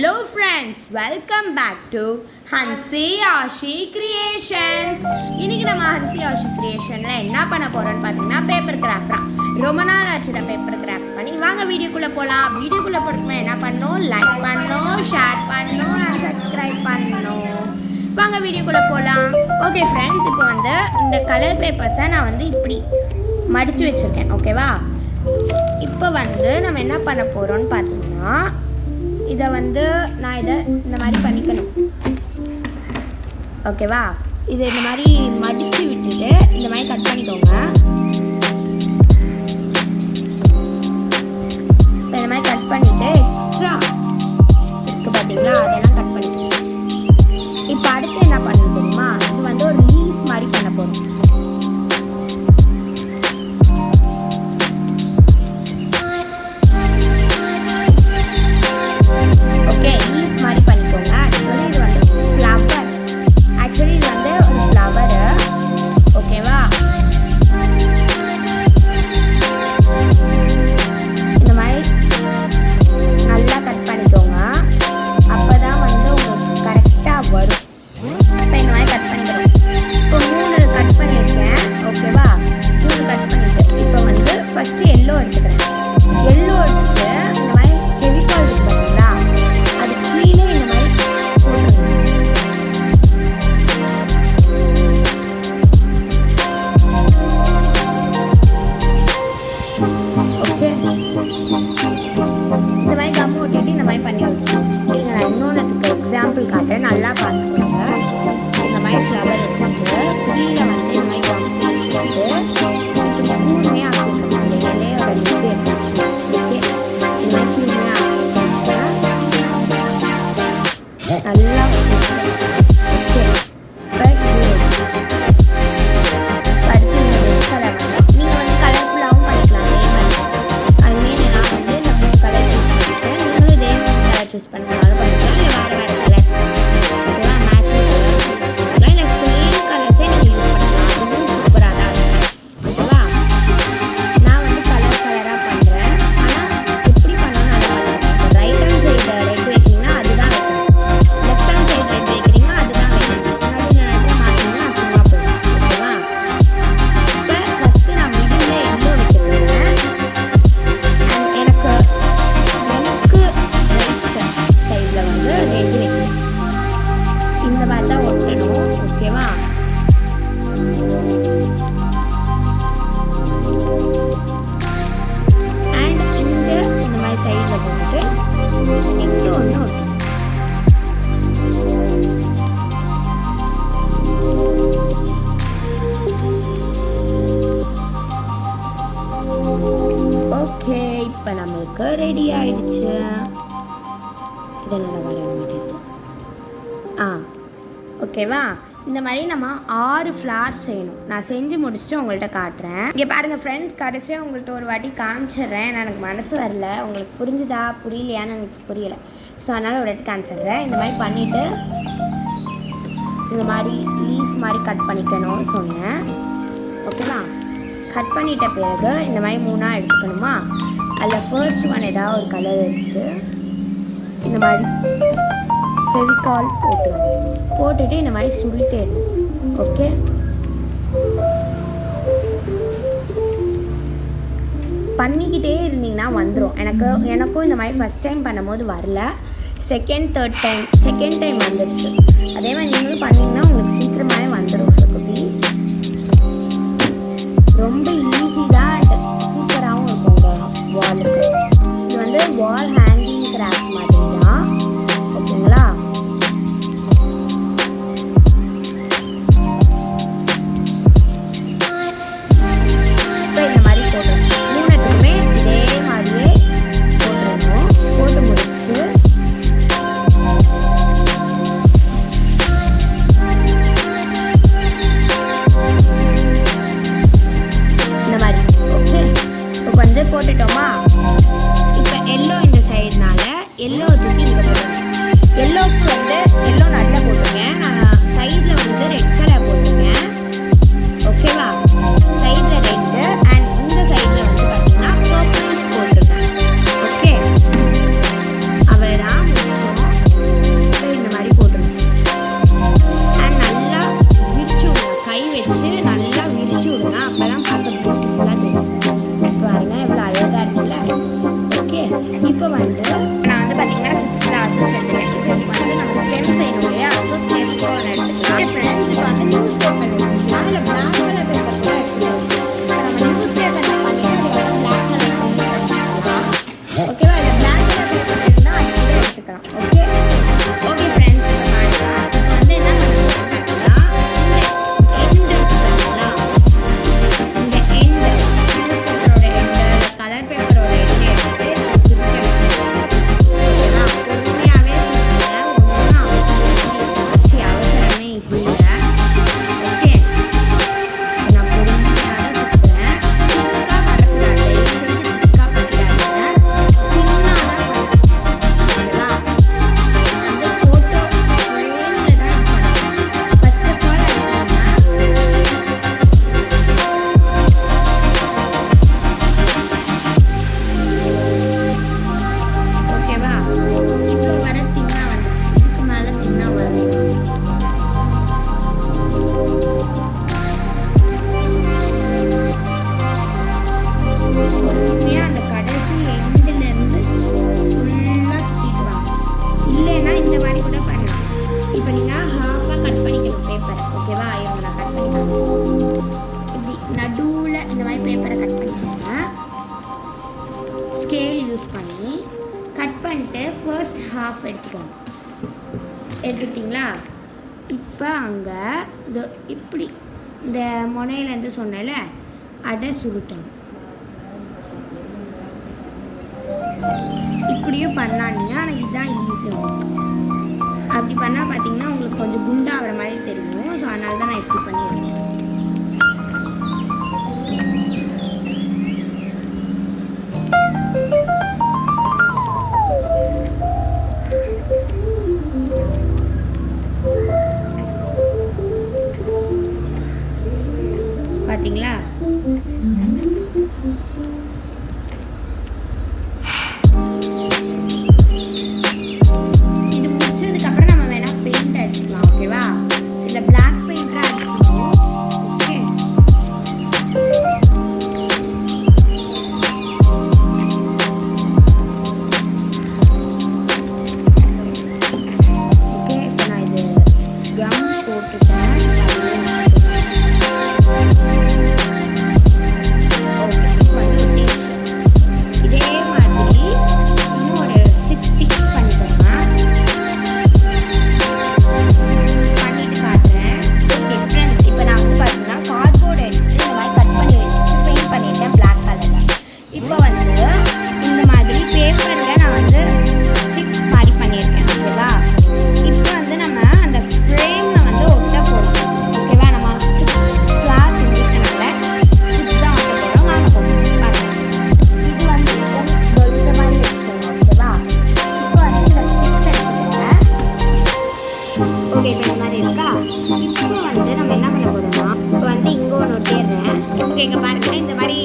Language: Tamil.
Hello friends, welcome back to Hansi Ashi Creations. இன்னைக்கு நம்ம Hansi Ashi Creationல என்ன பண்ண போறோம்னு பார்த்தீங்கன்னா பேப்பர் கிராஃப்ட் தான். ரொம்ப நாள் ஆச்சு நான் பேப்பர் கிராஃப்ட் பண்ணி. வாங்க வீடியோக்குள்ள போலாம். வீடியோக்குள்ள போறதுக்கு என்ன பண்ணணும்? லைக் பண்ணணும், ஷேர் பண்ணணும் and subscribe பண்ணணும். வாங்க வீடியோக்குள்ள போலாம். ஓகே ஃப்ரெண்ட்ஸ், இப்போ இந்த கலர் பேப்பர்ஸை நான் இப்படி மடிச்சு வச்சிருக்கேன். ஓகேவா? இப்போ நம்ம என்ன பண்ண போறோம்னு பார்த்தீங்கன்னா இதை நான் இந்த மாதிரி பண்ணிக்கணும். ஓகேவா? இதை இந்த மாதிரி மடித்து விட்டுட்டு இந்த மாதிரி கட் பண்ணிக்கோங்க. இந்த மாதிரி கட் பண்ணிவிட்டு எக்ஸ்ட்ரா இருக்குது பார்த்தீங்களா, அதெல்லாம் கட் பண்ணிக்கணும். இப்போ அடுத்து என்ன பண்ணணும் தெரியுமா? இது ஒரு லீஃப் மாதிரி பண்ண போகிறோம். நல்லா பார்த்துக்கோங்க. இந்த மாதிரி ஃப்ளவர் எடுத்துட்டு கீழே இந்த மாதிரி கூர்மையாக ஆக்கிக்கணும். அந்த இலையோட லிப்பு எடுத்துட்டு இந்த மாதிரி கூர்மையாக ஆக்கிக்கோங்க. நல்லா சூஸ் பண்ணாலும் பண்ணிக்கலாம். வேறு கலர் இப்போ நம்மளுக்கு ரெடி ஆயிடுச்சு. இதனோட வர மாட்டேங்குது. ஓகேவா? இந்த மாதிரி நம்ம 6 ஃப்ளார் செய்யணும். நான் செஞ்சு முடிச்சுட்டு உங்கள்கிட்ட காட்டுறேன். இங்கே பாருங்கள் ஃப்ரெண்ட்ஸ், கடைசியாக உங்கள்கிட்ட ஒரு வாட்டி காமிச்சிடுறேன். எனக்கு மனசு வரல. உங்களுக்கு புரிஞ்சுதா புரியலையான்னு எனக்கு புரியலை. ஸோ அதனால் ஒரு வாட்டி காமிச்சிடுறேன். இந்த மாதிரி பண்ணிவிட்டு இந்த மாதிரி லீஃப் மாதிரி கட் பண்ணிக்கணும்னு சொன்னேன். ஓகேவா? கட் பண்ணிட்ட பிறகு இந்த மாதிரி 3 எடுத்துக்கணுமா? அதில் ஃபர்ஸ்ட் ஒன் ஏதாவது ஒரு கலர் எடுத்துட்டு இந்த மாதிரி ஃபெவிகால் போட்டுட்டு இந்த மாதிரி சுருட்டே இருக்கணும். ஓகே, பண்ணிக்கிட்டே இருந்தீங்கன்னா வந்துடும். எனக்கும் இந்த மாதிரி ஃபஸ்ட் டைம் பண்ணும்போது வரல. செகண்ட் டைம் வந்துடுச்சு. அதே மாதிரி நீங்களும் பண்ணிங்கன்னா உங்களுக்கு சீக்கிரமாகவே வந்துடும். ப்ளீஸ், ரொம்ப ஈஸி தான், சூப்பராகவும் இருக்கும் வாலுக்கு. இது வால் ஹேங்கிங் கிராஃப்ட் மாதிரி தான். ஓகேங்களா? இப்போ இந்த மாதிரி போட்டுருங்க. 3த்துக்குமே இதே மாதிரியே போட்டுருக்கோம். போட்டு முடிச்சுட்டு இந்த மாதிரி ஓகே இப்போ போட்டுட்டோமா? இப்போ எல்லோ இந்த சைடு ஹாஃப் எடுத்துக்கோங்க. எடுத்துக்கிட்டிங்களா? இப்போ அங்கே இந்த இப்படி இந்த முனையிலேருந்து சொன்னேன்ல அடை சுருட்டணும். இப்படியும் பண்ணாங்கன்னா எனக்கு இதுதான் ஈஸியாக. அப்படி பண்ணால் பார்த்தீங்கன்னா உங்களுக்கு கொஞ்சம் குண்டாகிற மாதிரி தெரியும். ஸோ அதனால தான் நான் இப்படி பண்ணியிருக்கேன். பார்த்தீங்களா? இது முடிச்சதுக்கப்புறம் நம்ம வேணால் பெயிண்ட் அடிச்சுக்கலாம். ஓகேவா? இதில் பிளாக் பெயிண்ட்லாம் அடிச்சுக்கணும். ஓகே, இப்போ நான் இது கம் போட்டுட்டேன். இங்கே பாருங்க, இந்த மாதிரி